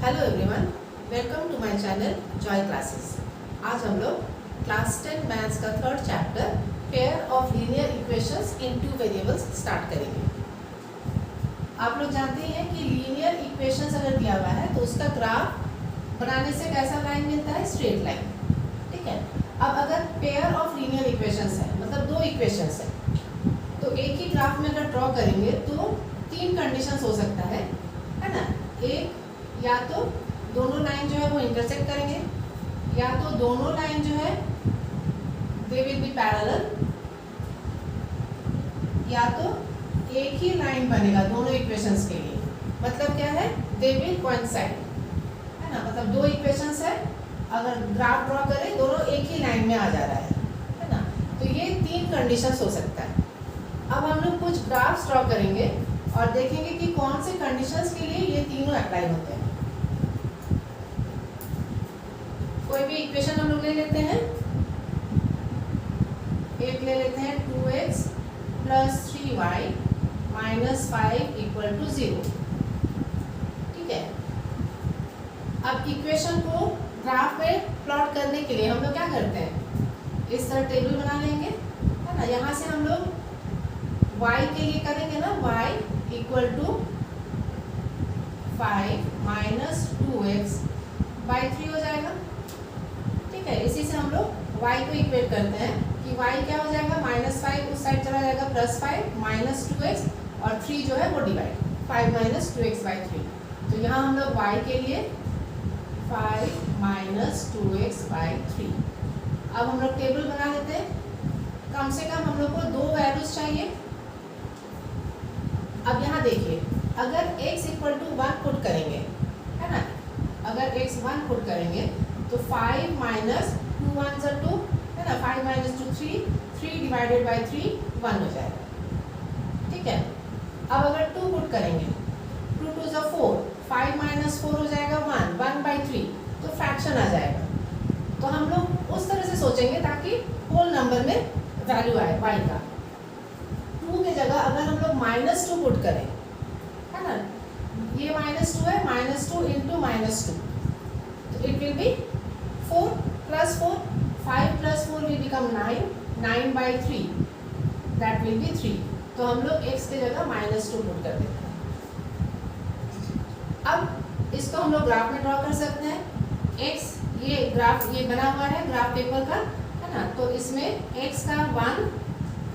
Hello everyone, welcome to my channel Joy classes. आज हम लोग क्लास 10 मैथ्स का third chapter pair of linear equations in two variables start करेंगे। आप लोग जानते हैं कि लीनियर इक्वेशंस अगर दिया हुआ है तो उसका ग्राफ बनाने से कैसा लाइन मिलता है? Straight line. ठीक है। अब अगर पेयर ऑफ लीनियर इक्वेशंस है, मतलब दो इक्वेशंस है, तो एक ही ग्राफ में अगर ड्रॉ करेंगे तो तीन कंडीशंस हो सकता है ना। एक, या तो दोनों लाइन जो है वो इंटरसेक्ट करेंगे, या तो दोनों लाइन जो है दे विल बी पैरेलल, या तो एक ही लाइन बनेगा दोनों इक्वेशंस के लिए। मतलब क्या है? दे विल कोइंसाइड, है ना। मतलब दो इक्वेशंस है, अगर ग्राफ ड्रॉ करें दोनों एक ही लाइन में आ जा रहा है ना। तो ये तीन कंडीशंस हो सकता है। अब हम लोग कुछ ग्राफ्स ड्रॉ करेंगे और देखेंगे कि कौन से कंडीशंस के लिए ये तीनों अप्लाई होते हैं। कोई भी इक्वेशन हम लोग ले लेते हैं। एक ले लेते हैं 2x + 3y - 5 = 0। ठीक है। अब इक्वेशन को ग्राफ में प्लॉट करने के लिए हम लोग क्या करते हैं? इस तरह टेबल बना लेंगे, है ना। यहाँ से हम लोग y के लिए करेंगे ना, y = 5 - 2x/3 हो जाएगा। ठीक है। इसी से हम लोग y को इक्वेट करते हैं कि y क्या हो जाएगा? -5 उस साइड चला जाएगा, +5 - 2x और 3 जो है वो डिवाइड 5 - 2x/3। तो यहाँ हम लोग y के लिए 5 - 2x/3। अब हम लोग टेबल बना लेते हैं। कम से कम हम लोग को दो वैल्यूज चाहिए। अब यहाँ देखिए, अगर x = 1 पुट करेंगे, है ना, अगर x 1 पुट करेंगे तो 5 - 2 = 1 2, है ना। 5 - 2 3, 3 / 3 1 हो जाएगा। ठीक है। अब अगर 2 पुट करेंगे, 2 2 = 4, 5 - 4 हो जाएगा 1, 1/3, तो फ्रैक्शन आ जाएगा। तो हम लोग उस तरह से सोचेंगे ताकि होल नंबर में वैल्यू आए y का। 2 की जगह अगर हम लोग -2 पुट करें, है ना, ये -2 है, -2 × -2, तो it will be 4 + 4, 5 + 4 will become 9, 9/3, that will be 3। तो हम लोग x की जगह -2 पुट कर देते हैं। अब इसको हम लोग ग्राफ में ड्रॉ कर सकते हैं। x, ये ग्राफ ये बना हुआ है ग्राफ पेपर का, है ना। तो इसमें x का 1,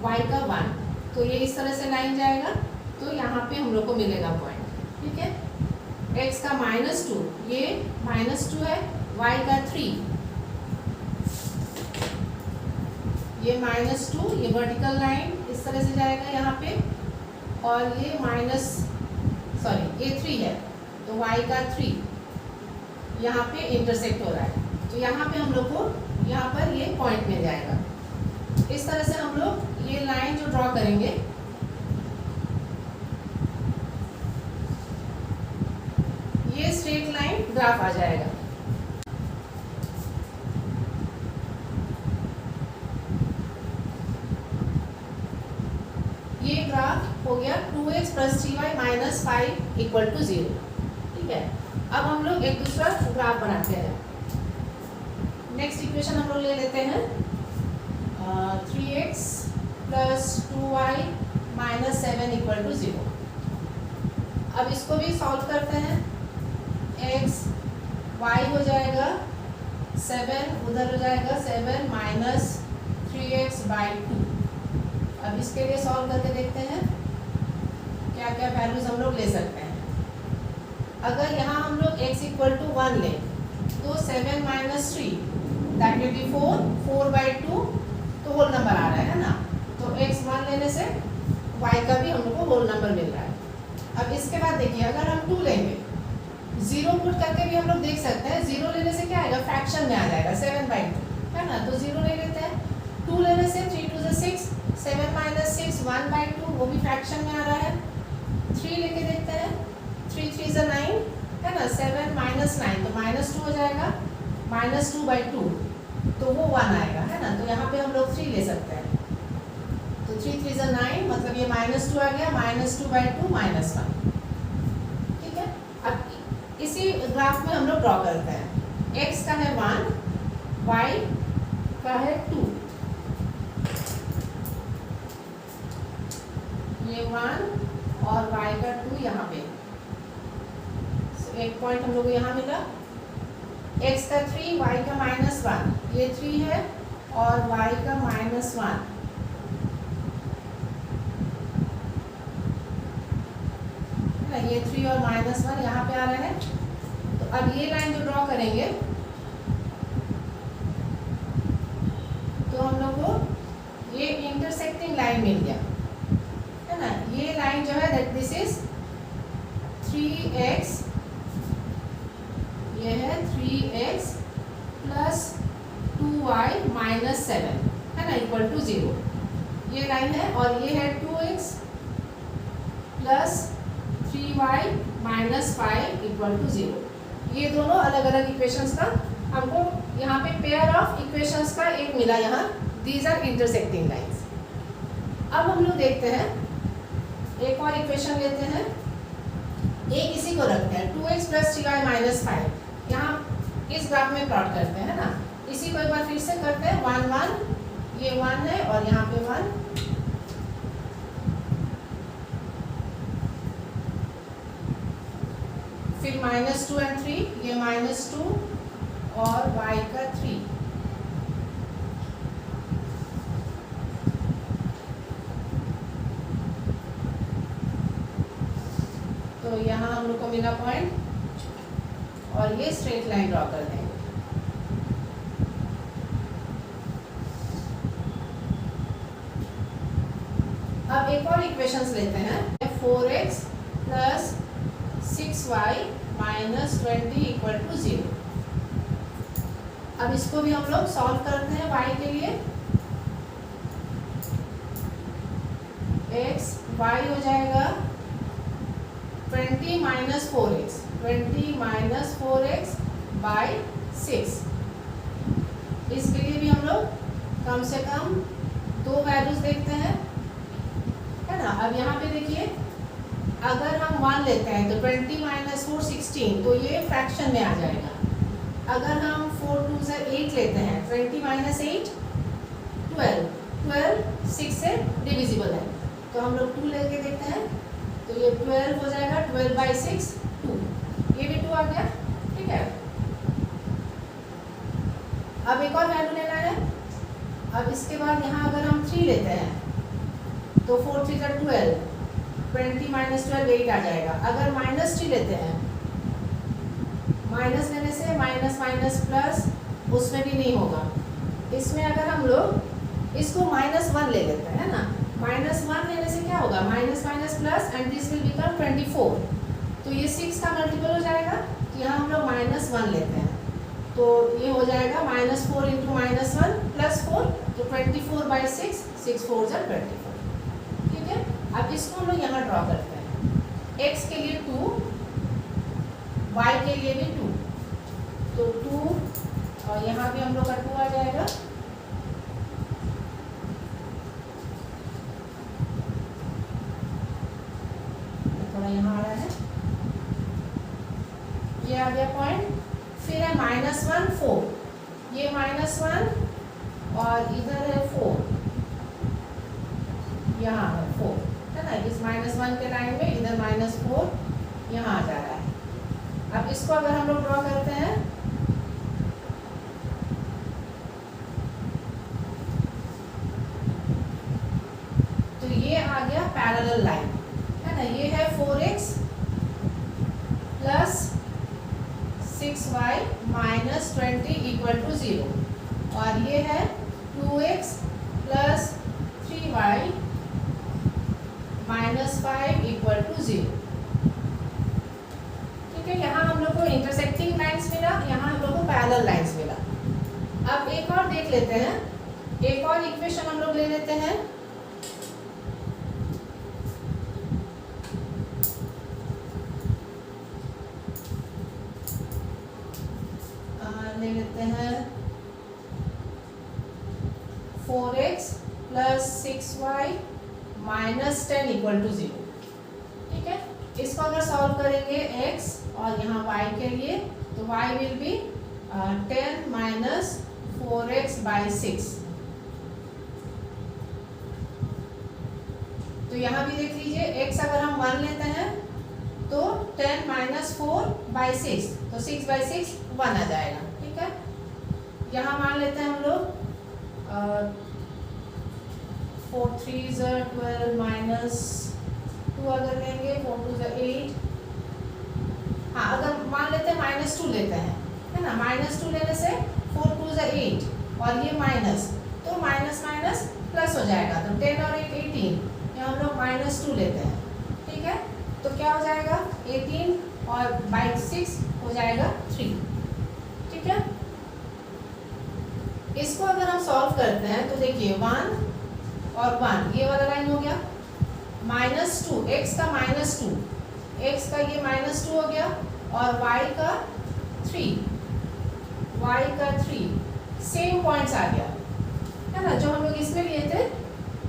y का 1, तो ये इस तरह से लाइन जाएगा, तो यहाँ पे हम लोग को मिलेगा पॉइंट। ठीक है। x का -2, ये -2 है, y का 3, ये -2, ये वर्टिकल लाइन इस तरह से जाएगा यहाँ पे, और ये ये 3 है, तो y का 3 यहाँ पे इंटरसेक्ट हो रहा है, तो यहाँ पे हम लोग को यहाँ पर ये पॉइंट मिल जाएगा। इस तरह से हम लोग ये लाइन जो ड्रॉ करेंगे, ये स्ट्रेट लाइन ग्राफ आ जाएगा। ये ग्राफ हो गया 2x + 3y - 5 = 0। ठीक है। अब हम लोग एक दूसरा ग्राफ बनाते हैं। नेक्स्ट इक्वेशन हम लोग ले लेते हैं 3x + 2y - 7 = 0। अब इसको भी सॉल्व करते हैं। x y हो जाएगा 7, उधर हो जाएगा 7 - 3x/2। अब इसके लिए सॉल्व करके देखते हैं क्या क्या वैल्यूज हम लोग ले सकते हैं। अगर यहाँ हम लोग x = 1 लें तो 7 - 3 दैट विल बी 4, 4/2, तो होल नंबर आ रहा है ना। तो x 1 लेने से y का भी हम लोग को होल नंबर मिल रहा है। अब इसके बाद देखिए, अगर हम 2 लेंगे, 0 पुट करके भी हम लोग देख सकते हैं। 0 लेने से क्या आएगा? फ्रैक्शन में आ जाएगा, 7/2, है ना। तो 0 ले लेते हैं। 2 लेने से 3 2 = 6, 7 - 6 1/2, वो भी फ्रैक्शन में आ रहा है। 3 लेके देखते हैं, 3 3 = 9, है ना। 7 - 9, तो -2 हो जाएगा, -2/2, तो वो 1 आएगा, है ना। तो यहाँ पे हम लोग 3 ले सकते हैं। तो 3 3 = 9, मतलब ये -2 आ गया, -2/2 -1। ठीक है। अब इसी ग्राफ में हम लोग ड्रॉ करते हैं। x का है 1, y का है 2, ये 1 और y का 2 यहाँ पे। एक पॉइंट हम लोग को यहाँ मिला। x का 3, y का -1, ये 3 है और y का -1। ये 3 और -1 यहाँ पे आ रहे हैं। तो अब ये लाइन जो ड्रॉ करेंगे तो हम लोग को ये इंटरसेक्टिंग लाइन मिल गया है ना। ये लाइन जो है दिस इज 3x, ये है 3x प्लस 2y -7 है ना इक्वल टू 0, ये लाइन है। और ये है 2x plus 3y -5 equal to 0। ये दोनों अलग अलग इक्वेशंस का हमको यहाँ पे पेयर ऑफ इक्वेशंस का एक मिला यहाँ। These are intersecting lines. अब हम लोग देखते हैं, एक और इक्वेशन लेते हैं, एक इसी को रखते हैं 2x प्लस 3y -5। यहाँ इस ग्राफ में प्लॉट करते हैं ना। इसी को एक बार फिर से करते हैं। 1 1, ये 1 है और यहाँ पे 1, फिर -2 और 3, ये -2 और y का 3। तो यहाँ हम लोग को मिला पॉइंट और ये स्ट्रेट लाइन ड्रॉ कर देंगे। अब एक और इक्वेशंस लेते हैं। 4x plus 6y -20 equal to 0। अब इसको भी हम लोग सॉल्व करते हैं y के लिए। y हो जाएगा 20 -4x, 20 -4x बाई 6। इसके लिए भी हम लोग कम से कम 2 वैल्यूज देखते हैं है ना। अब यहाँ पे देखिए, अगर हम 1 लेते हैं तो 20 - 4 16, तो ये फ्रैक्शन में आ जाएगा। अगर हम 4 2 से 8 लेते हैं, 20 - 8 12, 12 6 से डिविजिबल है, तो हम लोग 2 लेके देखते हैं। तो ये 12 हो जाएगा, 12/6 2, ये भी 2 आ गया। ठीक है, अब एक और वैल्यू लेना है। अब इसके बाद यहाँ अगर हम 3 लेते हैं तो 4 3 12, 20 - 12 8 आ जाएगा। अगर -3 लेते हैं, माइनस लेने से माइनस माइनस प्लस उसमें भी नहीं होगा। इसमें अगर हम लोग इसको -1 ले लेते हैं ना, -1 लेने से क्या होगा, minus minus plus and this will become 24। तो ये 6 का मल्टीपल हो जाएगा। यहाँ हम लोग -1 लेते हैं तो ये हो जाएगा -4 × -1 + 4, तो 24/6, 6 4 = 24। ठीक है, अब इसको हम लोग यहाँ ड्रॉ करते हैं। x के लिए 2, y के लिए भी 2, तो 2 और यहाँ भी हम लोग का 2 आ जाएगा। थोड़ा यहाँ आ रहा है, ये आ गया पॉइंट। फिर है -1 4, ये -1 और इधर है 4, यहाँ है 4 है ना। इस -1 के लाइन में इधर -4 यहाँ आ जा रहा है। अब इसको अगर हम लोग ड्रॉ करते हैं तो ये आ गया पैरेलल लाइन है ना। ये है 4x + 6y - 20 = 0 और ये है 2x + 3y - 5 = 0। ठीक है, यहाँ हम लोग को इंटरसेक्टिंग लाइंस मिला, यहाँ हम लोग को पैरेलल लाइंस मिला। अब एक और देख लेते हैं, एक और इक्वेशन हम लोग ले लेते हैं। ले लेते हैं 4x + 6y - 10 = 0। ठीक है, इसको अगर सॉल्व करेंगे x और यहाँ y के लिए, तो y will be 10 minus 4x by 6। तो यहाँ भी देख लीजिए, x अगर हम 1 लेते हैं तो 10 माइनस 4 बाई 6, तो 6 बाई 6 1 आ जाएगा। ठीक है, यहाँ मान लेते हैं हम लोग 4 3 12 माइनस 2 अगर लेंगे, 4 2 8। हाँ, अगर मान लेते हैं -2 लेते हैं, है ना, -2 लेने से 4 2 8 और ये माइनस, तो माइनस माइनस प्लस हो जाएगा, तो 10 और 8 18, यहाँ हम लोग -2 लेते हैं। ठीक है, तो क्या हो जाएगा 18 और बाई 6 हो जाएगा 3। ठीक है, इसको अगर हम सॉल्व करते हैं तो देखिए 1 और 1 ये वाला लाइन हो गया, -2 x का -2, x का ये -2 हो गया, और y का 3 सेम पॉइंट्स आ गया, है ना, जो हम लोग इसमें लिए थे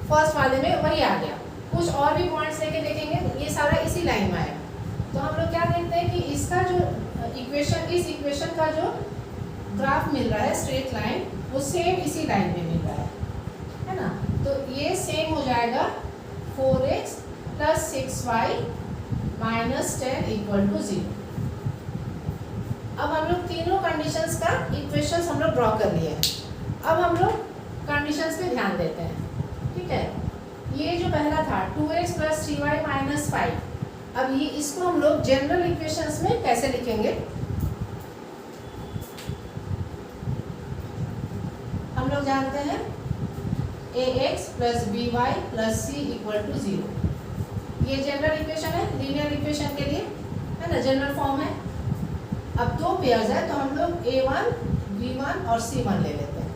फर्स्ट वाले में वही आ गया। कुछ और भी पॉइंट्स लेके देखेंगे तो ये सारा इसी लाइन में आएगा। तो हम लोग क्या देखते हैं कि इसका जो इक्वेशन, इस इक्वेशन का जो ग्राफ मिल रहा है स्ट्रेट लाइन, वो सेम इसी लाइन में मिल रहा है ना। तो ये सेम हो जाएगा 4x plus 6y minus 10 equal to 0। अब हम लोग तीनों कंडीशंस का इक्वेशंस हम लोग ड्रॉ कर लिए हैं। अब हम लोग कंडीशंस पे ध्यान देते हैं। ठीक है, ये जो पहला था 2x प्लस 3y माइनस 5, अब ये इसको हम लोग जनरल इक्वेशंस में कैसे लिखेंगे? हम लोग जानते हैं ax plus by plus c equal to 0। ये जनरल इक्वेशन है, लीनियर इक्वेशन के लिए, है ना, जनरल फॉर्म है। अब दो पेयर्स है तो हम लोग a1 b1 और c1 ले लेते हैं।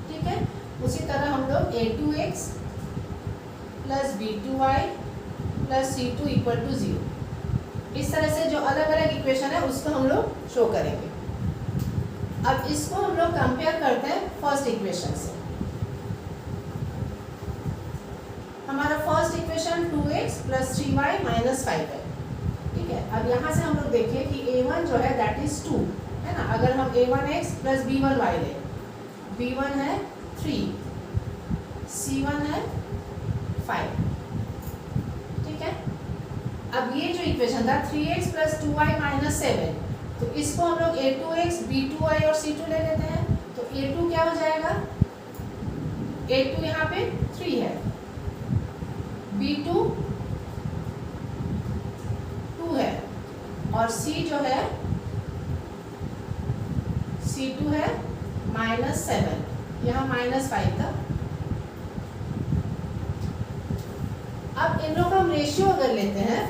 ठीक है, उसी तरह हम लोग a2x plus b2y plus c2 equal to 0, इस तरह से जो अलग अलग इक्वेशन है उसको हम लोग शो करेंगे। अब इसको हम लोग कंपेयर करते हैं फर्स्ट इक्वेशन से। हमारा first equation 2x plus 3y minus 5 है। ठीक है, अब यहाँ से हम लोग देखें कि a1 जो है दैट इज 2, है ना। अगर हम a1x प्लस b1y ले, b1 है 3, c1 है 5। ठीक है, अब ये जो इक्वेशन था 3x प्लस 2y माइनस 7, तो इसको हम लोग a2x b2y और c2 ले लेते हैं। तो a2 क्या हो जाएगा, a2 यहाँ पे 3 है, b2 2 है, और c जो है c2 है -7, यहाँ -5 था। अब इन लोगों का हम रेशियो अगर लेते हैं,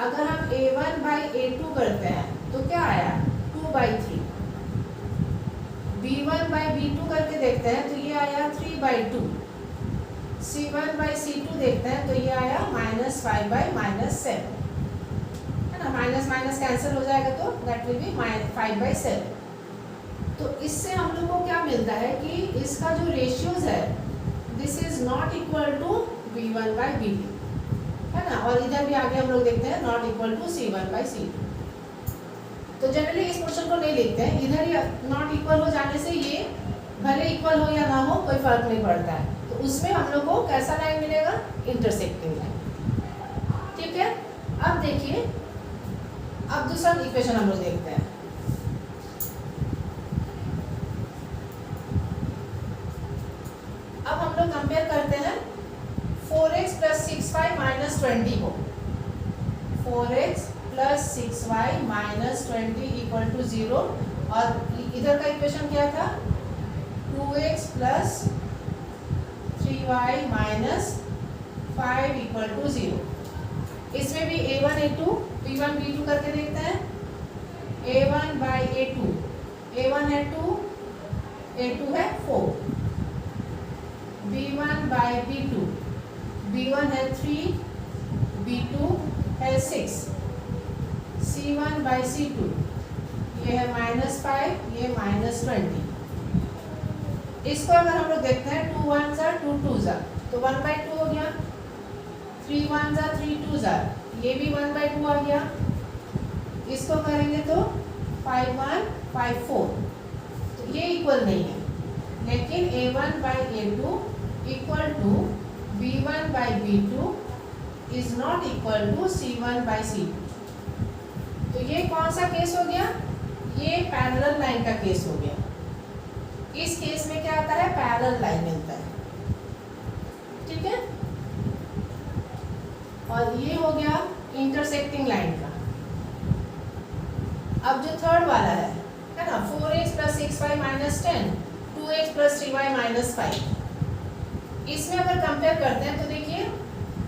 अगर हम a1 बाई a2 करते हैं तो क्या आया 2/3, b1 बाई b2 करके देखते हैं तो ये आया 3/2, c1 बाई c2 देखते हैं तो ये आया -5 बाई -7, है ना, माइनस माइनस कैंसिल हो जाएगा तो दैट विल बी -5/7। तो इससे हम लोग को क्या मिलता है कि इसका जो रेशियोज है this is not equal to b1 by b2, है ना, और इधर भी आगे हम लोग देखते हैं not equal to c1 by c2। तो जनरली इस क्वेश्चन को नहीं लिखते हैं, इधर ही नॉट इक्वल हो जाने से ये भले इक्वल हो या ना हो कोई फर्क नहीं पड़ता है। तो उसमें हम लोग को कैसा लाइन मिलेगा, इंटरसेक्टिंग लाइन। ठीक है, अब देखिए, अब दूसरा इक्वेशन हम लोग देखते हैं। अब हम लोग कंपेयर करते हैं 4x प्लस 6y माइनस 20 को। 4x plus 6y minus 20 equal to 0, और इधर का इक्वेशन क्या था 2x plus 3y minus 5 equal to 0। इसमें भी a1 a2 b1 b2 करके देखते हैं। a1 बाई a2, a1 है 2, a2 है 4, b1 बाई b2, b1 है 3, b2 है 6, c1 बाई c2, ये है -5, ये -20। इसको अगर हम लोग देखते हैं 2 1 2 2 तो 1/2 हो गया, 3 1 जा 3 2 जा, ये भी 1/2 आ गया। इसको करेंगे तो 5 1 5 4, तो ये इक्वल नहीं है। लेकिन a1/a2 equal to b1/b2 is not equal to c1/c2। तो ये कौन सा केस हो गया? ये पैरेलल लाइन का केस हो गया। इस केस में क्या आता है? पैरेलल लाइन मिलता है, ठीक है। और ये हो गया इंटरसेक्टिंग लाइन का। अब जो थर्ड वाला है ना, 4x + 6y - 10, 2x + 3y - 5, इसमें अगर कंपेयर करते हैं तो देखिए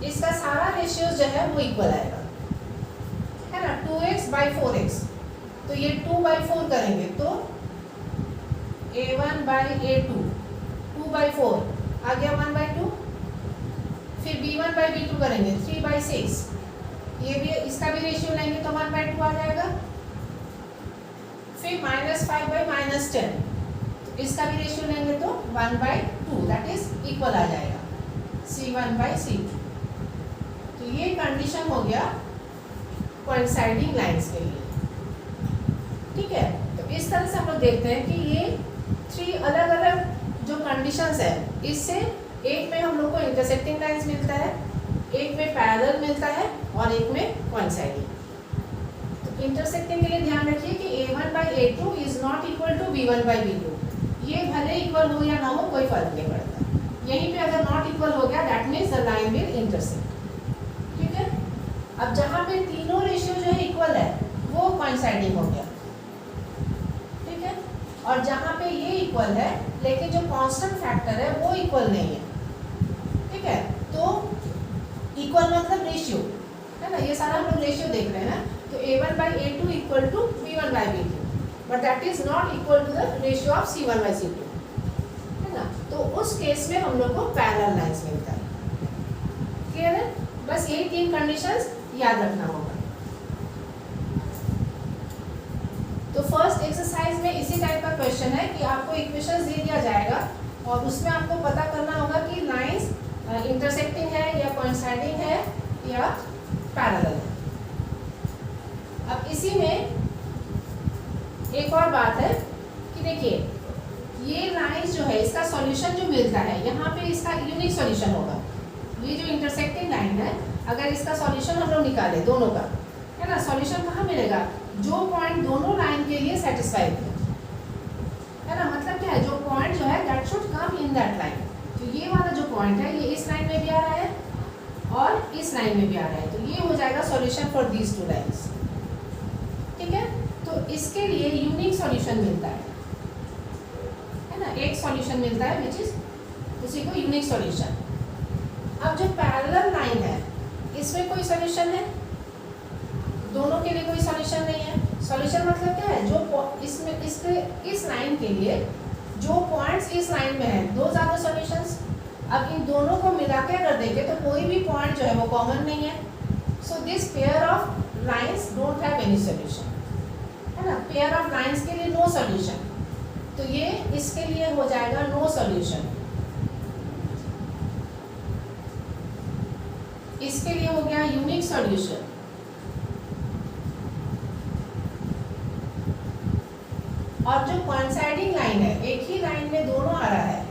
इसका सारा रेशियोज जो है वो इक्वल आएगा, है ना। 2x/4x, तो ये 2/4 करेंगे तो a1/a2 2/4 आ गया 1/2। फिर b1/b2 करेंगे 3/6, ये भी इसका भी रेशियो लेंगे तो 1/2 आ जाएगा। फिर -5/- 10, इसका भी रेशियो लेंगे तो 1/2, दैट इज इक्वल आ जाएगा c1/c2। तो ये कंडीशन हो गया कोइंसाइडिंग लाइंस के लिए, ठीक है। तो इस तरह से हम लोग देखते हैं कि ये 3 अलग अलग जो कंडीशंस है, इससे एक में हम लोग को इंटरसेक्टिंग लाइंस मिलता है, एक में पैरेलल मिलता है और एक में कोइंसाइडिंग। तो इंटरसेक्टिंग के लिए ध्यान रखिए कि a1/a2 is not equal to b1/b2। ये भले इक्वल हो या ना हो कोई फर्क नहीं पड़ता। यहीं पे अगर नॉट इक्वल हो गया that means the line will intersect, ठीक है। अब जहाँ पे तीनों रेशियो जो है इक्वल है वो कोइंसाइडिंग हो गया, ठीक है। और जहाँ पे ये इक्वल है लेकिन जो कांस्टेंट फैक्टर है वो इक्वल नहीं है, ठीक है। तो इक्वल मतलब रेशियो, है ना। ये सारा हम लोग रेशियो देख रहे हैं। तो a1/a2 equal to b1/b2, but that is not equal to the ratio of c1/c2, है ना। तो उस केस में हम लोग को पैरेलल लाइंस मिलता है। क्लियर है? बस यही 3 कंडीशंस याद रखना होगा। तो फर्स्ट एक्सरसाइज में इसी टाइप का क्वेश्चन है कि आपको इक्वेशंस दे दिया जाएगा और उसमें आपको पता करना होगा कि लाइंस इंटरसेक्टिंग है या कोइंसाइडिंग है या पैरेलल है। अब इसी में एक और बात है कि देखिए ये लाइंस जो है इसका सॉल्यूशन जो मिलता है यहाँ पे इसका यूनिक सॉल्यूशन होगा। ये जो इंटरसेक्टिंग लाइन है अगर इसका सॉल्यूशन हम लोग निकालें दोनों का, है ना, सॉल्यूशन कहाँ मिलेगा? जो पॉइंट दोनों लाइन के लिए सेटिस्फाइड है ना। मतलब क्या है? जो पॉइंट जो है that should come in that line. तो ये वाला जो पॉइंट है ये इस लाइन में भी आ रहा है और इस लाइन में भी आ रहा है, तो ये हो जाएगा सॉल्यूशन फॉर दीज 2 लाइंस, ठीक है। तो इसके लिए यूनिक सॉल्यूशन मिलता है ना, एक सॉल्यूशन मिलता है विच इज उसी को यूनिक सॉल्यूशन। अब जो पैरेलल लाइन है इसमें कोई सॉल्यूशन है? दोनों के लिए कोई सॉल्यूशन नहीं है। सॉल्यूशन मतलब क्या है? जो इसमें इस लाइन के लिए जो पॉइंट्स इस लाइन में है दोज आर द सॉल्यूशंस। अब इन दोनों को मिला के अगर देखें तो कोई भी पॉइंट जो है वो कॉमन नहीं है। So this pair of lines don't have any solution, है ना। पेयर ऑफ लाइंस के लिए नो सॉल्यूशन, तो ये इसके लिए हो जाएगा नो सॉल्यूशन। इसके लिए हो गया यूनिक सॉल्यूशन। और जो कोइंसाइडिंग लाइन है, एक ही लाइन में दोनों आ रहा है,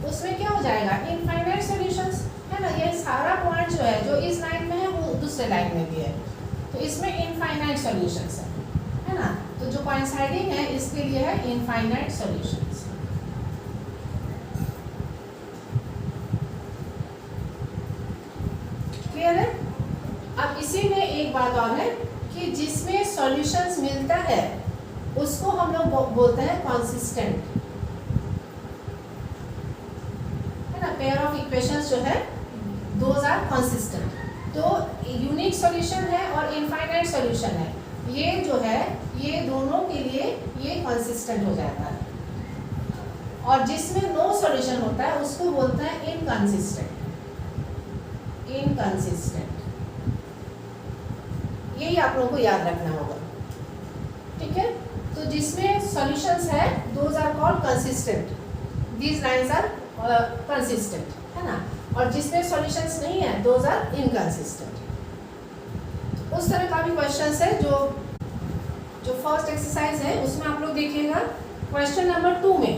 उसमें क्या हो जाएगा? इनफाइनाइट सॉल्यूशंस, है ना। ये सारा पॉइंट जो है जो इस लाइन में है वो दूसरे लाइन में भी है, तो इसमें इनफाइनाइट सॉल्यूशंस है ना। तो जो कोइंसाइडिंग है इसके लिए है इनफाइनाइट सॉल्यूशंस। क्लियर है? अब इसी में एक बात और है कि जिसमें सॉल्यूशंस मिलता है उसको हम लोग बोलते हैं कंसिस्टेंट, है ना। पेयर ऑफ इक्वेशंस जो है दोज आर कंसिस्टेंट। तो यूनिक सॉल्यूशन है और इनफाइनाइट सॉल्यूशन है, ये जो है ये दोनों के लिए ये कंसिस्टेंट हो जाता है। और जिसमें नो सॉल्यूशन होता है उसको बोलते हैं इनकंसिस्टेंट। इनकंसिस्टेंट, यही आप लोगों को याद रखना होगा, ठीक है। तो जिसमें सॉल्यूशंस है those are called consistent, these lines are consistent, है ना। और जिसमें सॉल्यूशंस नहीं है दोज आर इनकंसिस्टेंट। उस तरह का भी क्वेश्चन है जो फर्स्ट एक्सरसाइज है उसमें आप लोग देखिएगा क्वेश्चन नंबर 2 में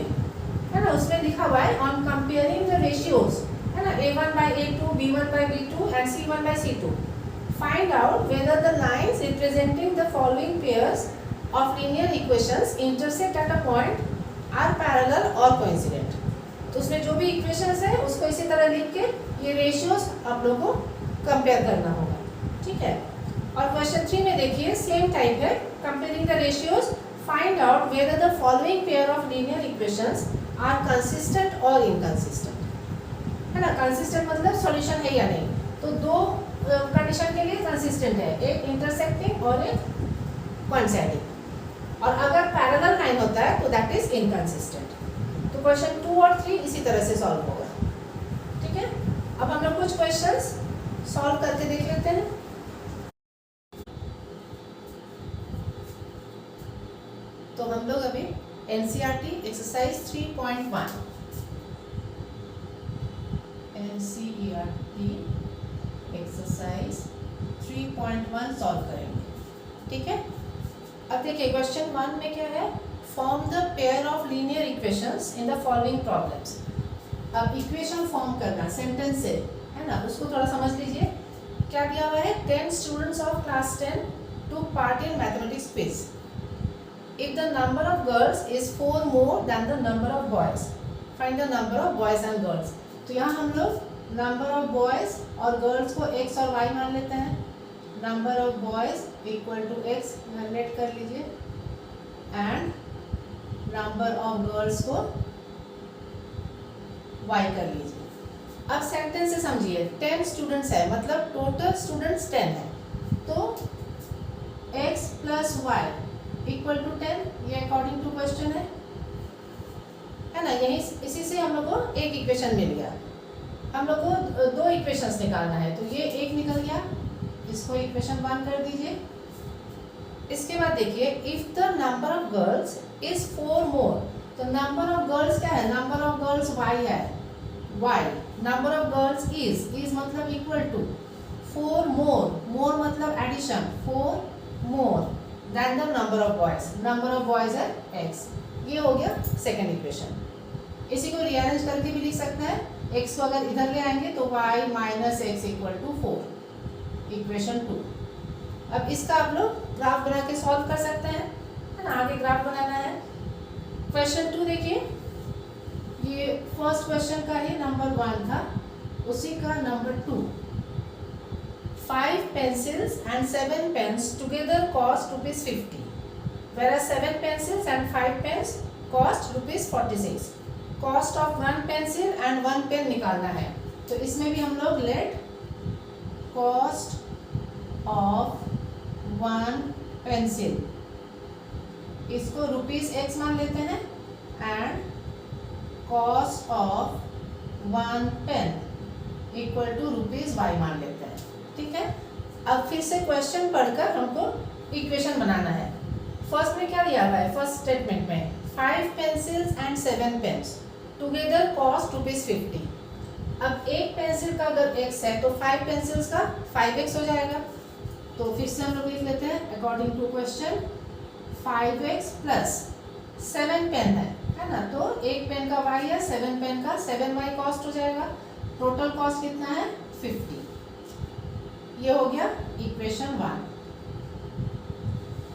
है ना, उसमें लिखा हुआ है ऑन कंपेयरिंग द रेशियोज है ना A1/A2, B1/B2 and C1/C2 find out whether the lines representing the following pairs of linear equations intersect at a point are parallel और कोइंसिडेंट। तो उसमें जो भी इक्वेशंस है उसको इसी तरह लिख के ये रेशियोज आप लोगों को कंपेयर करना होगा, ठीक है। और क्वेश्चन 3 में देखिए सेम टाइप है, comparing the ratios find out whether the following pair of linear equations are consistent और इनकंसिस्टेंट है ना। कंसिस्टेंट मतलब सॉल्यूशन है या नहीं, तो दो कंडीशन के लिए कंसिस्टेंट है, एक इंटरसेक्टिंग और एक कोइंसाइडिंग, और अगर पैरेलल लाइन होता है तो दैट इज इनकंसिस्टेंट। तो क्वेश्चन 2 और 3 इसी तरह से सॉल्व होगा, ठीक है। अब हम लोग कुछ क्वेश्चंस सॉल्व करके देख लेते हैं। तो हम लोग अभी NCERT exercise 3.1 NCERT exercise 3.1 solve करेंगे, ठीक है। अब देखिए क्वेश्चन 1 में क्या है, form the pair of linear equations in the following problems. अब इक्वेशन फॉर्म करना सेंटेंस से है ना, उसको थोड़ा समझ लीजिए। क्या दिया हुआ है, 10 students of class 10 took part in mathematics quiz. If the number of girls is 4 more than the number of boys, find the number of boys and girls. तो यहाँ हम लोग नंबर ऑफ बॉयज और गर्ल्स को x और y मान लेते हैं। Number of boys equal to x let कर लीजिए एंड नंबर ऑफ गर्ल्स को y कर लीजिए। अब सेंटेंस से समझिए, 10 स्टूडेंट्स है मतलब टोटल स्टूडेंट्स 10 है, तो x plus y equal to 10, ये अकॉर्डिंग टू क्वेश्चन है ना। यही इसी से हम लोग को एक इक्वेशन मिल गया। हम लोग को दो इक्वेशंस निकालना है, तो ये एक निकल गया, इसको इक्वेशन 1 कर दीजिए। इसके बाद देखिए if the number of girls is 4 more, तो नंबर ऑफ गर्ल्स क्या है, नंबर ऑफ गर्ल्स y है, y number of girls is मतलब इक्वल टू 4 मोर मतलब addition, 4 more than the number of boys है x। ये हो गया सेकंड इक्वेशन। इसी को रीअरेंज करके भी लिख सकते हैं, x को अगर इधर ले आएंगे तो y minus x equal to 4, equation 2। अब इसका आप लोग ग्राफ बना के सॉल्व कर सकते हैं, है ना। आगे ग्राफ बनाना है। क्वेश्चन 2 देखिए, ये फर्स्ट क्वेश्चन का ही नंबर 1 था, उसी का number 2। 5 pencils and 7 pens together cost ₹50, whereas 7 pencils and 5 pens cost ₹46. Cost of 1 pencil and 1 pen निकालना है, तो इसमें भी हम लोग लेट cost of 1 pencil इसको ₹x मान लेते हैं and cost of 1 pen equal to ₹y मान लेते हैं, ठीक है। अब फिर से क्वेश्चन पढ़कर हमको इक्वेशन बनाना है। फर्स्ट में क्या दिया हुआ है, फर्स्ट स्टेटमेंट में 5 pencils and 7 pens together cost ₹50। अब एक पेंसिल का अगर x है तो 5 पेंसिल्स का 5x हो जाएगा। तो फिर से हम लोग लिख लेते हैं according to question 5x plus 7 pen है ना, तो एक पेन का y है, 7 पेन का 7y कॉस्ट हो जाएगा। टोटल कॉस्ट कितना है 50। ये हो गया इक्वेशन 1।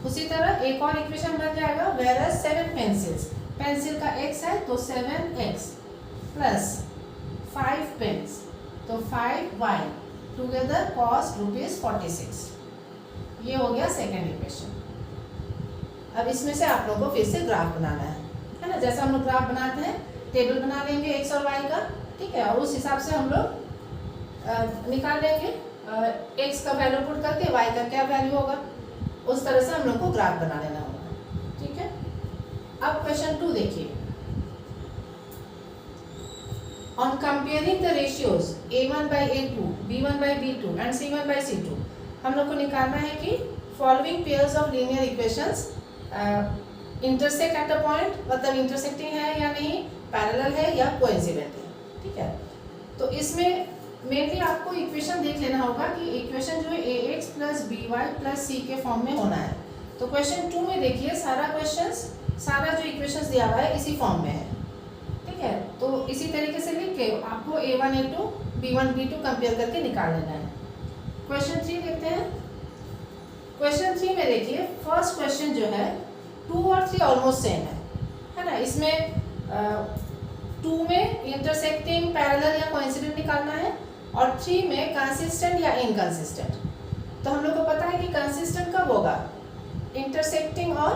उसी तरह एक और इक्वेशन बन जाएगा, वेयर 7 पेंसिल्स, पेंसिल का x है तो 7x प्लस 5 पेन्स तो 5y टुगेदर कॉस्ट ₹46। ये हो गया सेकेंड इक्वेशन। अब इसमें से आप लोगों को फिर से ग्राफ बनाना है ना। जैसा हम लोग ग्राफ बनाते हैं, टेबल बना लेंगे x और y का, ठीक है, और उस हिसाब से हम लोग निकाल लेंगे x का वैल्यू पुट करके y का क्या वैल्यू होगा, उस तरह से हम लोग को ग्राफ बना लेना होगा, ठीक है। अब क्वेश्चन 2 देखिए, on comparing the ratios A1/A2, B1/B2 and C1/C2, हम लोग को निकालना है कि following pairs of linear equations intersect at a point, मतलब इंटरसेक्टिंग है या नहीं, पैरेलल है या कोइंसिडेंट है, ठीक है। तो इसमें मेनली आपको इक्वेशन देख लेना होगा कि इक्वेशन जो है A X plus B Y plus C के फॉर्म में होना है। तो क्वेश्चन 2 में देखिए सारा जो इक्वेशंस दिया हुआ है इसी फॉर्म में है, ठीक है। तो इसी तरीके से लिख के आपको A1 A2 B1 B2 compare करके निकाल लेना है। क्वेश्चन 3 देखते हैं। क्वेश्चन 3 में देखिए फर्स्ट क्वेश्चन जो है 2 और 3 ऑलमोस्ट सेम है ना। इसमें 2 में इंटरसेक्टिंग, पैरेलल या कोइंसिडेंट निकालना है और 3 में कंसिस्टेंट या इनकंसिस्टेंट। तो हम लोग को पता है कि कंसिस्टेंट कब होगा, इंटरसेक्टिंग और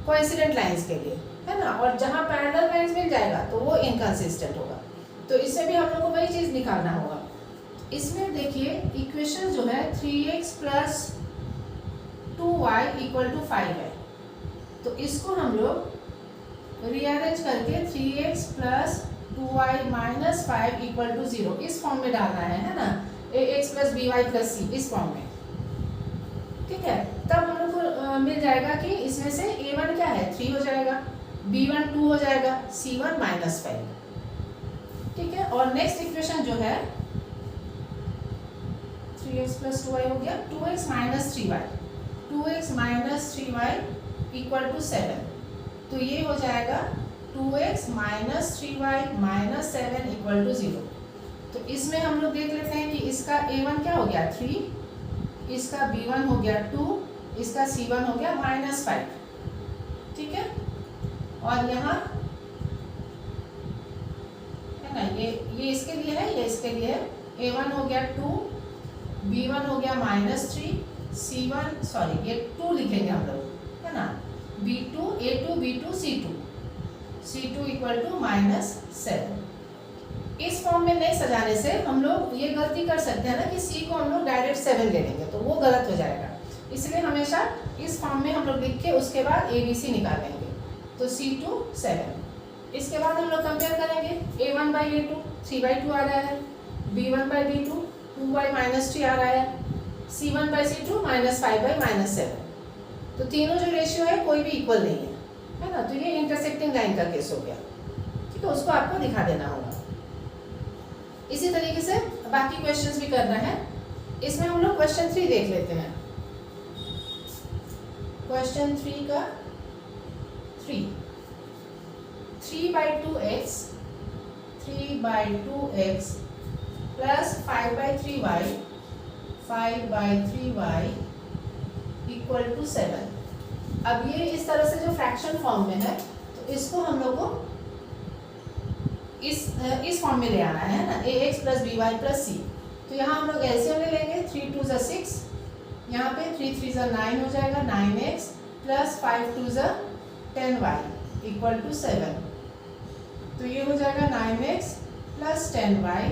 कोइंसिडेंट लाइंस के लिए, है ना। और जहाँ पैरेलल लाइंस मिल जाएगा तो वो इनकंसिस्टेंट होगा। तो इससे भी हम लोग को वही चीज़ निकालना होगा। इसमें देखिए इक्वेशन जो है 3x plus 2y equal to 5 है। तो इसको हम लोग रीअरेंज करके 3x plus 2y minus 5 equal to 0 इस फॉर्म में डालना है ना। ax plus by plus c इस फॉर्म में, ठीक है। तब हम लोग को मिल जाएगा कि इसमें से a1 क्या है 3 हो जाएगा, b1 2 हो जाएगा, c1 माइनस 5, ठीक है। और नेक्स्ट इक्वेशन जो है 3x प्लस 2y हो गया, 2x minus 3y equal to 7। तो ये हो जाएगा 2x minus 3y minus 7 equal to 0। तो इसमें हम लोग देख लेते हैं कि इसका a1 क्या हो गया 3, इसका b1 हो गया 2, इसका c1 हो गया माइनस 5, ठीक है। और यहाँ है ना, ये इसके लिए है, ये इसके लिए है। a1 हो गया 2, b1 हो गया माइनस 3, c1 सॉरी ये 2 लिखेंगे हम लोग, है ना। b2 a2 b2 c2 equal to minus 7। इस फॉर्म में नहीं सजाने से हम लोग ये गलती कर सकते हैं ना कि c को हम लोग डायरेक्ट 7 ले लेंगे तो वो गलत हो जाएगा। इसलिए हमेशा इस फॉर्म में हम लोग लिख के उसके बाद ABC निकालेंगे। तो c2 7। इसके बाद हम लोग कंपेयर करेंगे a1 बाई a2 3/2 आ रहा है, b1 by b2 2y minus 3 आ रहा है, c1 by c2 minus 5 by minus 7। तो तीनों जो रेशियो है कोई भी इक्वल नहीं है ना। तो ये इंटरसेक्टिंग लाइन का केस हो गया, ठीक है। उसको आपको दिखा देना होगा। इसी तरीके से बाकी क्वेश्चंस भी करना है। इसमें हम लोग क्वेश्चन 3 देख लेते हैं। क्वेश्चन 3 का 3/2x plus 5/3y equal to 7। अब ये इस तरह से जो फ्रैक्शन फॉर्म में है तो इसको हम लोग को इस फॉर्म में ले आना है ना, ax plus by plus c। तो यहाँ हम लोग एलसीएम ले लेंगे, 3 2 6, यहाँ पे 3 3 9 हो जाएगा, 9x plus 5 2 10y equal to 7। तो ये हो जाएगा 9x plus 10y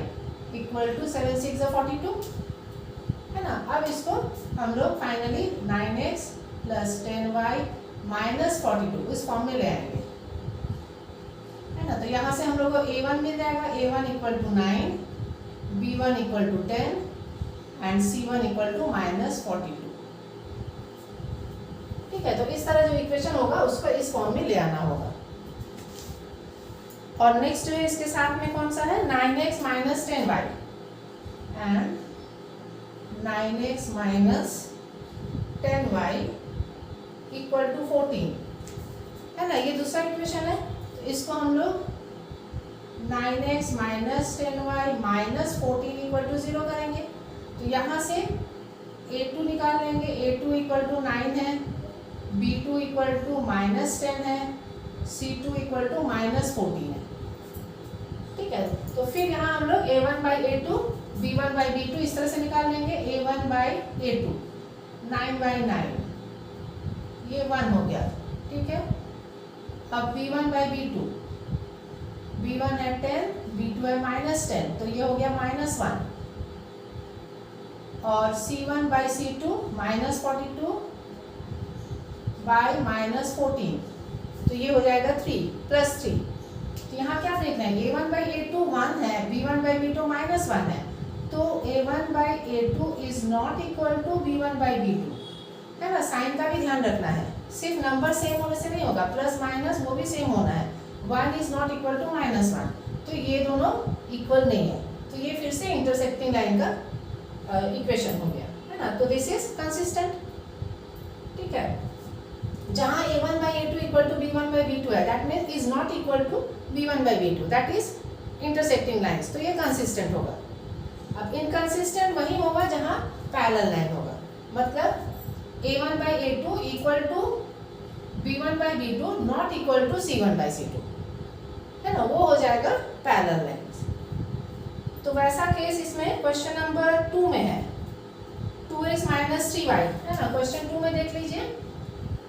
equal to 7 6 42, है ना। अब इसको हम लोग finally 9x plus 10y minus 42 इस फॉर्म में ले आएंगे, है ना। तो यहाँ से हम लोग को a1 मिल जाएगा, a1 equal to 9, b1 equal to 10 and c1 equal to minus 42, ठीक है। तो इस तरह जो इक्वेशन होगा उसको इस फॉर्म में ले आना होगा। और नेक्स्ट जो है इसके साथ में कौन सा है 9x minus 10y and 9x minus 10y equal to 14, है ना। ये दूसरा इक्वेशन है। तो इसको हम लोग 9x minus 10y minus 14 equal to 0 करेंगे। तो यहाँ से a2 निकाल लेंगे, a2 इक्वल टू 9 है, b2 इक्वल टू माइनस 10 है, c2 इक्वल टू माइनस 14 है, ठीक है। तो फिर यहाँ हम लोग a1 by a2 b1 by b2 इस तरह से निकाल लेंगे। a1 बाई a2 9 बाई 9 ये 1 हो गया, ठीक है। अब b1 बाई b2, b1 है 10 b2 है माइनस 10 तो ये हो गया माइनस 1। और c1 by c2 minus 42 by minus 14 तो ये हो जाएगा 3 प्लस 3। तो यहाँ क्या देखना है a1 बाई a2 1 है, b1 बाई b2 माइनस 1 है। तो a1 by a2 is not equal to b1 by b2, है ना। साइन का भी ध्यान रखना है, सिर्फ नंबर सेम होने से नहीं होगा, प्लस माइनस वो भी सेम होना है। 1 इज नॉट इक्वल टू -1, तो ये दोनों इक्वल नहीं है। तो ये फिर से इंटरसेक्टिंग लाइन का इक्वेशन हो गया, है ना। तो दिस इज कंसिस्टेंट, ठीक है। जहाँ a1/a2 इक्वल टू b1/b2 है, that means is not equal to b1/b2, that is intersecting lines, तो ये कंसिस्टेंट होगा। अब इनकंसिस्टेंट वही होगा जहाँ पैरेलल लाइन होगा, मतलब a1/a2 equal to b1/b2 not equal to c1/c2, है ना, वो हो जाएगा पैरेलल लाइन। तो वैसा केस इसमें क्वेश्चन नंबर 2 में है, 2x माइनस 3y, है ना। क्वेश्चन 2 में देख लीजिए,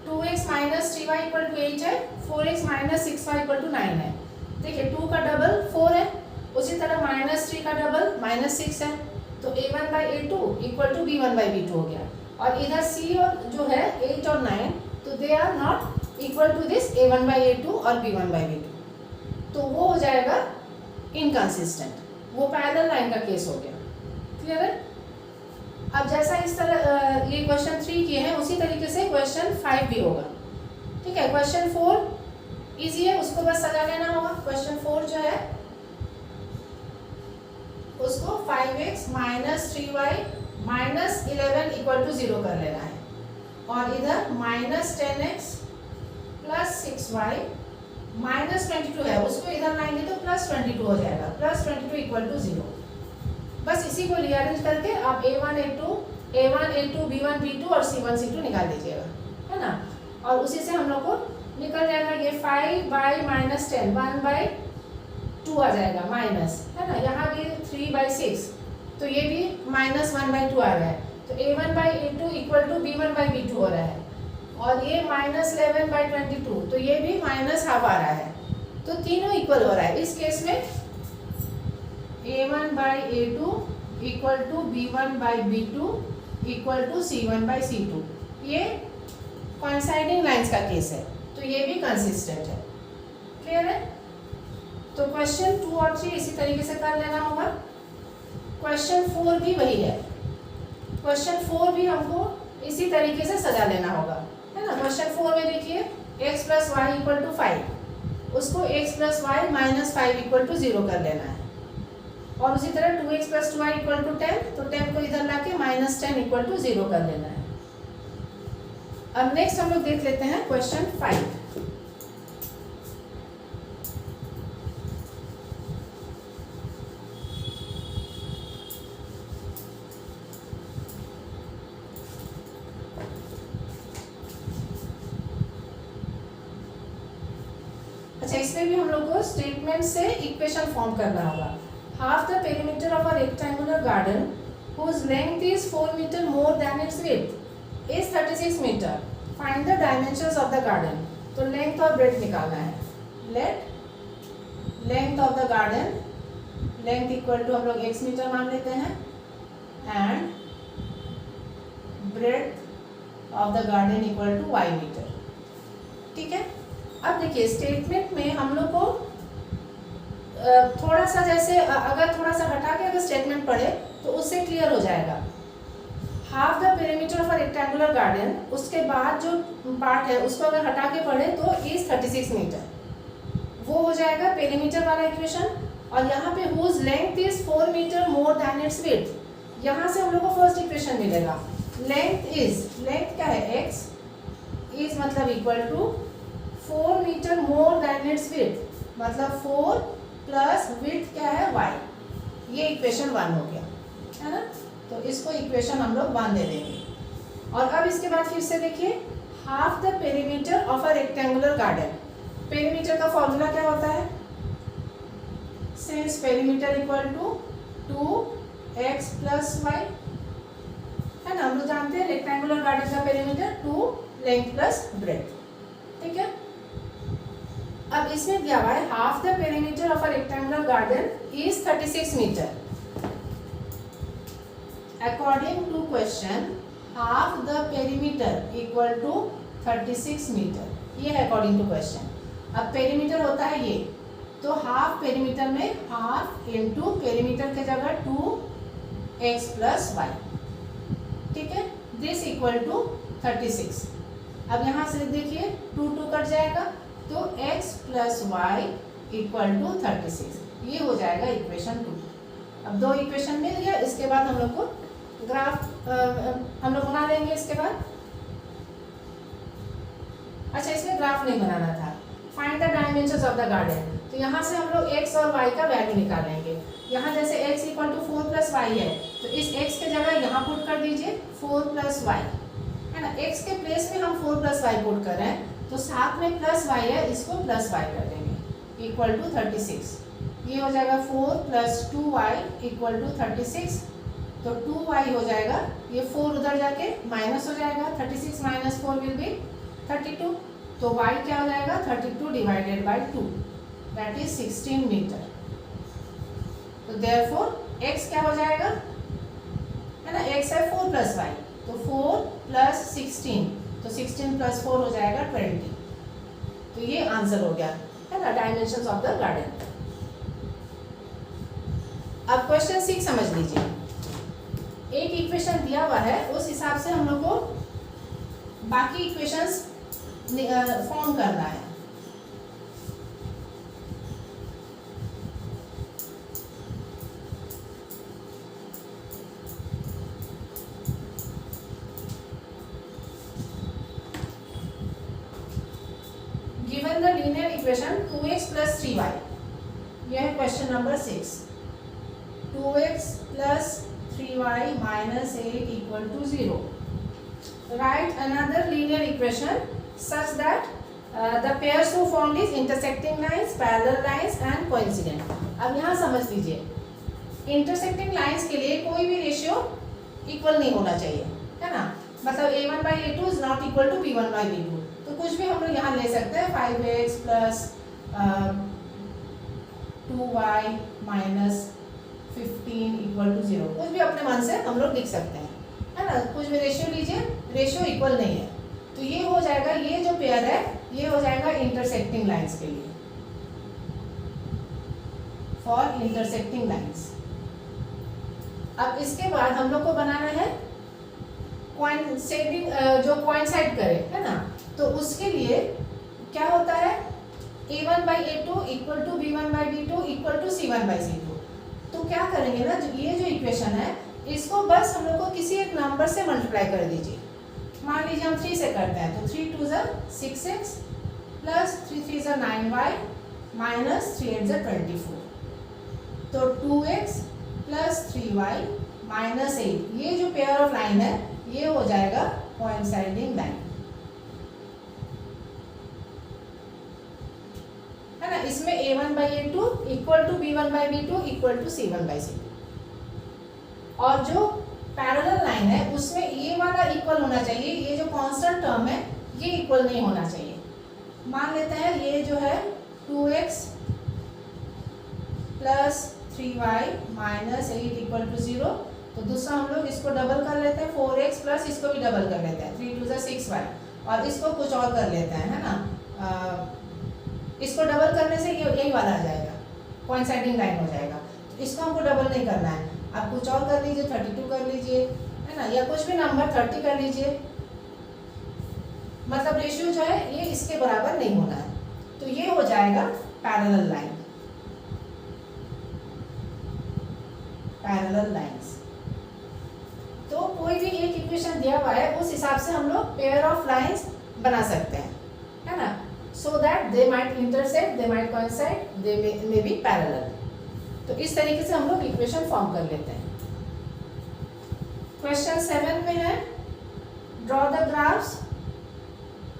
2x minus 3y equal to 8 है, 4x minus 6y equal to 9 है। देखिए 2 का डबल 4 है, उसी तरह -3 का डबल -6 है, तो a1/a2 इक्वल टू b1/b2 हो गया। और इधर c और जो है 8 और 9, तो they are not equal to this a1/a2 और b1/b2, तो वो हो जाएगा इनकंसिस्टेंट, वो पैरेलल लाइन का केस हो गया। क्लियर है। अब जैसा इस तरह ये क्वेश्चन 3 किए हैं, उसी तरीके से क्वेश्चन 5 भी होगा, ठीक है। क्वेश्चन 4 इजी है, उसको बस सजा लेना होगा। क्वेश्चन 4 जो है उसको 5x minus 3y minus 11 equal to 0 कर लेना है, और इधर -10x प्लस 6y माइनस 22 है, उसको इधर लाएंगे तो +22 हो जाएगा, +22 इक्वल टू 0। बस इसी को रीअरेंज करके आप a1 a2 b1 b2 और c1 c2 निकाल दीजिएगा, है ना। और उसी से हम लोग को निकल जाएगा ये 5/-10 1/2 आ जाएगा माइनस, है ना। यहाँ भी 3/6, तो ये भी -1/2 आ रहा है, तो a1/a2 इक्वल टू b1/b2 हो रहा है। और ये -11/22, तो ये भी -½ आ रहा है, तो तीनों इक्वल हो रहा है। इस केस में a1/a2 equal to b1/b2 equal to c1/c2, ये कोइंसाइडिंग लाइंस का केस है, तो ये भी कंसिस्टेंट है। क्लियर है। तो क्वेश्चन 2 और 3 इसी तरीके से कर लेना होगा। क्वेश्चन 4 भी वही है, क्वेश्चन 4 भी हमको इसी तरीके से सजा लेना होगा, है ना। क्वेश्चन 4 में देखिए x plus y equal to 5, उसको x plus y minus 5 equal to 0 कर लेना है। और उसी तरह 2x plus 2y equal to 10, तो 10 को इधर लाके -10 इक्वल टू 0 कर लेना है। अब नेक्स्ट हम लोग देख लेते हैं क्वेश्चन 5। अच्छा, इसमें भी हम लोग को स्टेटमेंट से इक्वेशन फॉर्म करना होगा। Half the perimeter of a rectangular garden whose length is 4 meter more than its width is 36 meter. Find the dimensions of the garden. तो लेंथ और ब्रेड्थ निकालना है। Let length of the garden, length equal to हम लोग x metre मान लेते हैं, and breadth of the garden equal to y metre, ठीक है। अब देखिए स्टेटमेंट में हम लोग को थोड़ा सा जैसे अगर थोड़ा सा हटा के अगर स्टेटमेंट पढ़े तो उससे क्लियर हो जाएगा। Half the perimeter of a rectangular garden, उसके बाद जो पार्ट है उसको अगर हटा के पढ़े तो इज 36 मीटर, वो हो जाएगा पेरीमीटर वाला इक्वेशन। और यहाँ पे whose length is 4 metre more than its width, यहाँ से हम लोग को फर्स्ट इक्वेशन मिलेगा। लेंथ क्या है x, इज मतलब equal to 4 metre more than its width, मतलब 4 प्लस विड्थ क्या है y, ये इक्वेशन 1 हो गया, है ना। तो इसको इक्वेशन हम लोग 1 दे देंगे। और अब इसके बाद फिर से देखिए, half the perimeter of a rectangular garden, perimeter का फॉर्मूला क्या होता है, since perimeter equal to 2x plus y, है ना। हम लोग जानते हैं रेक्टेंगुलर गार्डन का पेरीमीटर 2 लेंथ प्लस ब्रेड्थ, ठीक है। अब इसमें दिया हुआ है half the perimeter of a rectangular garden is 36 metre. According to question, half the perimeter equal to 36 metre, ये है अकॉर्डिंग टू क्वेश्चन। अब पेरीमीटर होता है ये, तो हाफ पेरीमीटर में हाफ इनटू पेरीमीटर के जगह 2x प्लस वाई, ठीक है। This equal to 36। अब यहाँ से देखिए 2 कट जाएगा, तो x plus y equal to 36, ये हो जाएगा इक्वेशन 2। अब दो इक्वेशन मिल गया, इसके बाद हम लोग को ग्राफ हम लोग बना लेंगे इसके बाद। अच्छा, इसमें ग्राफ नहीं बनाना था। Find the dimensions of the garden, तो यहाँ से हम लोग x और y का वैल्यू निकालेंगे। यहाँ जैसे x equal to 4 plus y है, तो इस x के जगह यहाँ पुट कर दीजिए 4 प्लस वाई, है ना। x के प्लेस में हम 4 प्लस वाई पुट कर रहे हैं, तो साथ में प्लस y है, इसको प्लस y कर देंगे इक्वल टू 36। ये हो जाएगा 4 प्लस 2y इक्वल टू 36, तो 2y हो जाएगा, ये 4 उधर जाके माइनस हो जाएगा, 36 माइनस 4 विल बी 32, तो y क्या हो जाएगा 32 divided by 2, that is 16 metre. तो देयरफॉर x क्या हो जाएगा, है ना, x है 4 प्लस वाई, तो 4 प्लस 16, तो 16 प्लस 4 हो जाएगा 20। तो ये आंसर हो गया, है ना, डायमेंशंस ऑफ द गार्डन। अब क्वेश्चन 6 समझ लीजिए। एक इक्वेशन दिया हुआ है, उस हिसाब से हम लोग को बाकी इक्वेशंस फॉर्म करना है। Given the linear equation 2x plus 3y, यह है question number 6। 2x plus 3y minus 8 equal to 0. Write another linear equation such that the pairs who formed is intersecting lines, parallel lines and coincident. अब यहाँ समझ लीजिए, intersecting lines के लिए कोई भी रेशियो इक्वल नहीं होना चाहिए, है ना। मतलब a1 by a2 is not equal to b1 by b2, तो कुछ भी हम लोग यहाँ ले सकते हैं, 5x plus 2y minus 15 equal to 0, कुछ भी अपने मन से हम लोग लिख सकते हैं, है ना। कुछ भी रेशियो लीजिए, रेशियो इक्वल नहीं है, तो ये हो जाएगा, ये जो पेयर है ये हो जाएगा इंटरसेक्टिंग लाइंस के लिए, फॉर इंटरसेक्टिंग लाइंस। अब इसके बाद हम लोग को बनाना है कोइंसाइडिंग, जो कोइंसाइड करे, है ना। तो उसके लिए क्या होता है, a1 by a2 equal to b1 by b2 equal to c1 by c2। तो क्या करेंगे ना, ये जो इक्वेशन है इसको बस हम लोग को किसी एक नंबर से मल्टीप्लाई कर दीजिए। मान लीजिए हम 3 से करते हैं, तो 3 2 ज़ा 6x प्लस 3 3 ज़ा 9y माइनस 3 8 ज़ा 24, तो 2x प्लस 3y माइनस 8, ये जो पेयर ऑफ लाइन है ये हो जाएगा कोइंसाइडिंग लाइन, है ना। इसमें a1 by a2 equal to b1 by b2 equal to c1 by c2, और जो पैरेलल लाइन है उसमें ये वाला इक्वल होना चाहिए, ये जो कांस्टेंट टर्म है ये इक्वल नहीं होना चाहिए। मान लेते हैं ये जो है 2x plus 3y minus 8 equal to 0, तो दूसरा हम लोग इसको डबल कर लेते हैं, 4x प्लस इसको भी डबल कर लेते हैं, 3 2 ज़ा 6y, और इसको कुछ और कर लेते हैं, है ना। इसको डबल करने से ये यही वाला आ जाएगा, कोइंसाइडिंग लाइन हो जाएगा। तो इसको हमको डबल नहीं करना है, आप कुछ और कर लीजिए, 32 कर लीजिए, है ना, या कुछ भी नंबर 30 कर लीजिए। मतलब रेशियो जो है ये इसके बराबर नहीं होना है, तो ये हो जाएगा पैरेलल लाइन, पैरेलल लाइंस। तो कोई भी एक इक्वेशन दिया हुआ है उस हिसाब से हम लोग पेयर ऑफ लाइंस बना सकते हैं, है ना, so that they might intersect, they might coincide, they may be parallel। तो इस तरीके से हम लोग इक्वेशन फॉर्म कर लेते हैं। क्वेश्चन 7 में है ड्रॉ द ग्राफ्स,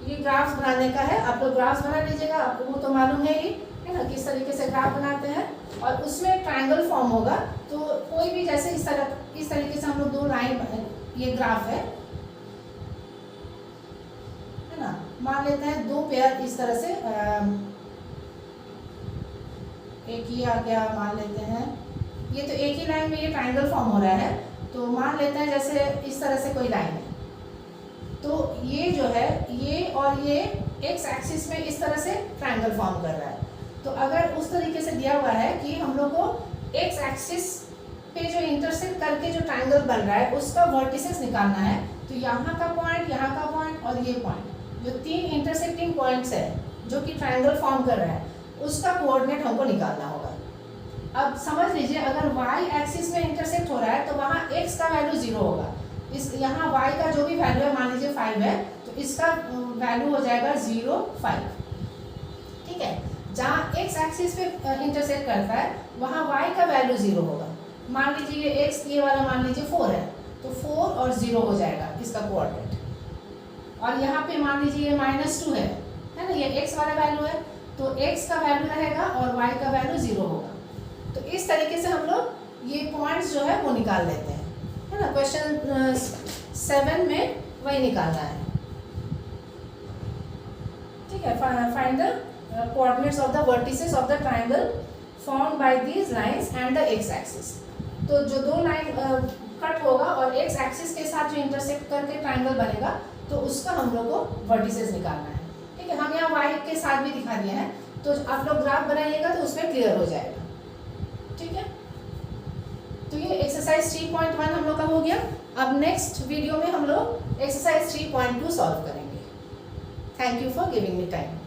ये ग्राफ्स बनाने का है, आप लोग ग्राफ्स बना लीजिएगा, आपको वो तो मालूम है ही, है ना, किस तरीके से ग्राफ बनाते हैं। और उसमें ट्रायंगल फॉर्म होगा, तो कोई भी जैसे इस तरीके से हम लोग दो लाइन, ये ग्राफ है ना, मान लेते हैं दो पेयर इस तरह से, एक ही आ गया, मान लेते हैं ये तो एक ही लाइन में ये ट्रायंगल फॉर्म हो रहा है, तो मान लेते हैं जैसे इस तरह से कोई लाइन है, तो ये जो है ये और ये एक्स एक्सिस में इस तरह से ट्रायंगल फॉर्म कर रहा है। तो अगर उस तरीके से दिया हुआ है कि हम लोग को एक्स एक्सिस पे जो इंटरसेक्ट करके जो ट्रायंगल बन रहा है उसका वर्टिसेस निकालना है, तो यहाँ का पॉइंट, यहाँ का पॉइंट और ये पॉइंट, जो तीन इंटरसेक्टिंग पॉइंट्स है जो कि ट्रायंगल फॉर्म कर रहा है, उसका कोऑर्डिनेट हमको निकालना होगा। अब समझ लीजिए अगर y एक्सिस में इंटरसेक्ट हो रहा है तो वहाँ x का वैल्यू 0 होगा। इस यहाँ y का जो भी वैल्यू है, मान लीजिए 5 है, तो इसका वैल्यू हो जाएगा 0 5। ठीक है, जहाँ x एक्सिस पे इंटरसेक्ट करता है वहाँ y का वैल्यू 0 होगा। मान लीजिए x ये वाला मान लीजिए 4 है, तो 4 और 0 हो जाएगा इसका कोऑर्डिनेट। और यहाँ पे मान लीजिए ये -2 है ना, ये x वाला वैल्यू है, तो x का वैल्यू रहेगा और y का वैल्यू 0 होगा। तो इस तरीके से हम लोग ये पॉइंट्स जो है वो निकाल लेते हैं, है ना। क्वेश्चन 7 में वही निकालना है। ठीक है, find the coordinates of the vertices of the triangle formed by these lines and the x axis. तो जो दो लाइन कट होगा और x एक्सिस के साथ जो इंटरसेक्ट करके ट्रायंगल बनेगा, तो उसका हम लोग को वर्टिसेस निकालना है। ठीक है, हम यहाँ y के साथ भी दिखा दिए हैं, तो आप लोग ग्राफ बनाइएगा तो उसमें क्लियर हो जाएगा। ठीक है, तो ये एक्सरसाइज 3.1 हम लोग का हो गया। अब नेक्स्ट वीडियो में हम लोग एक्सरसाइज 3.2 सॉल्व करेंगे। Thank you for giving me time.